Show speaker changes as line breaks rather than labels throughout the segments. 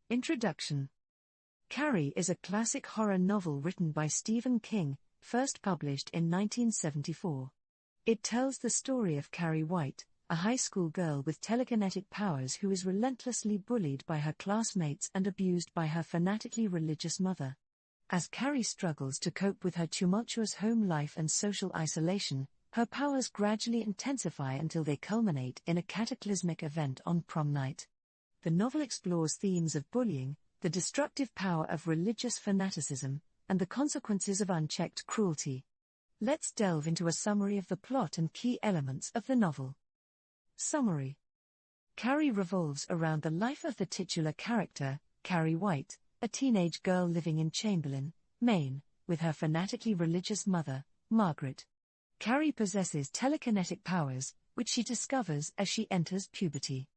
Introduction. Carrie is a classic horror novel written by Stephen King, first published in 1974. It tells the story of Carrie White, a high school girl with telekinetic powers who is relentlessly bullied by her classmates and abused by her fanatically religious mother. As Carrie struggles to cope with her tumultuous home life and social isolation, her powers gradually intensify until they culminate in a cataclysmic event on prom night. The novel explores themes of bullying, the destructive power of religious fanaticism, and the consequences of unchecked cruelty. Let's delve into a summary of the plot and key elements of the novel. Summary. Carrie revolves around the life of the titular character, Carrie White, a teenage girl living in Chamberlain, Maine, with her fanatically religious mother, Margaret. Carrie possesses telekinetic powers, which she discovers as she enters puberty.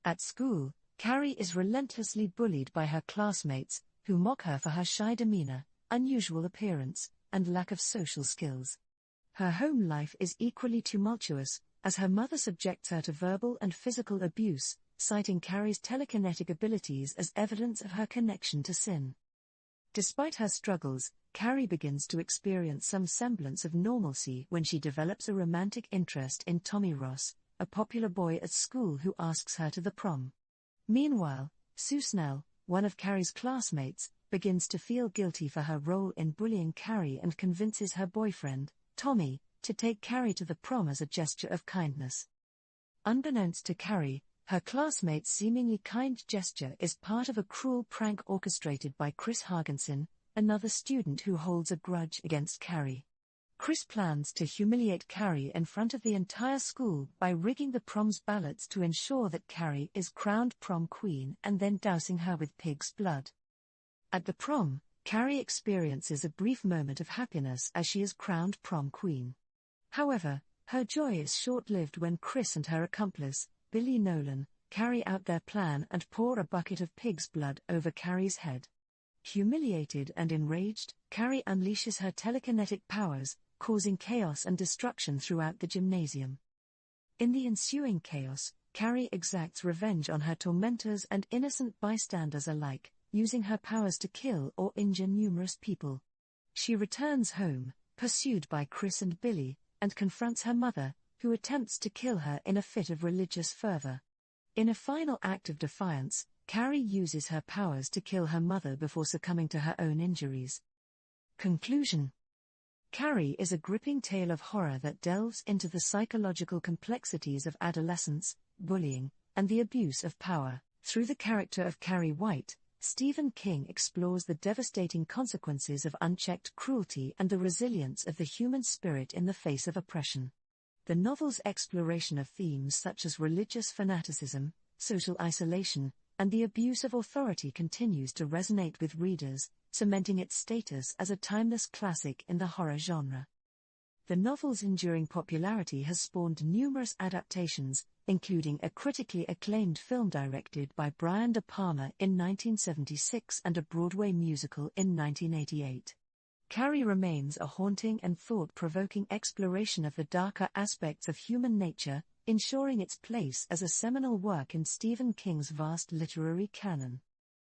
At school, Carrie is relentlessly bullied by her classmates, who mock her for her shy demeanor, unusual appearance, and lack of social skills. Her home life is equally tumultuous, as her mother subjects her to verbal and physical abuse, citing Carrie's telekinetic abilities as evidence of her connection to sin. Despite her struggles, Carrie begins to experience some semblance of normalcy when she develops a romantic interest in Tommy Ross, a popular boy at school who asks her to the prom. Meanwhile, Sue Snell, one of Carrie's classmates, begins to feel guilty for her role in bullying Carrie and convinces her boyfriend, Tommy, to take Carrie to the prom as a gesture of kindness. Unbeknownst to Carrie, her classmate's seemingly kind gesture is part of a cruel prank orchestrated by Chris Hargensen, another student who holds a grudge against Carrie. Chris plans to humiliate Carrie in front of the entire school by rigging the prom's ballots to ensure that Carrie is crowned prom queen and then dousing her with pig's blood. At the prom, Carrie experiences a brief moment of happiness as she is crowned prom queen. However, her joy is short-lived when Chris and her accomplice, Billy Nolan, carry out their plan and pour a bucket of pig's blood over Carrie's head. Humiliated and enraged, Carrie unleashes her telekinetic powers, causing chaos and destruction throughout the gymnasium. In the ensuing chaos, Carrie exacts revenge on her tormentors and innocent bystanders alike, using her powers to kill or injure numerous people. She returns home, pursued by Chris and Billy, and confronts her mother, who attempts to kill her in a fit of religious fervor. In a final act of defiance, Carrie uses her powers to kill her mother before succumbing to her own injuries. Conclusion. Carrie is a gripping tale of horror that delves into the psychological complexities of adolescence, bullying, and the abuse of power. Through the character of Carrie White, Stephen King explores the devastating consequences of unchecked cruelty and the resilience of the human spirit in the face of oppression. The novel's exploration of themes such as religious fanaticism, social isolation, and the abuse of authority continues to resonate with readers, cementing its status as a timeless classic in the horror genre. The novel's enduring popularity has spawned numerous adaptations, including a critically acclaimed film directed by Brian De Palma in 1976 and a Broadway musical in 1988. Carrie remains a haunting and thought-provoking exploration of the darker aspects of human nature, ensuring its place as a seminal work in Stephen King's vast literary canon.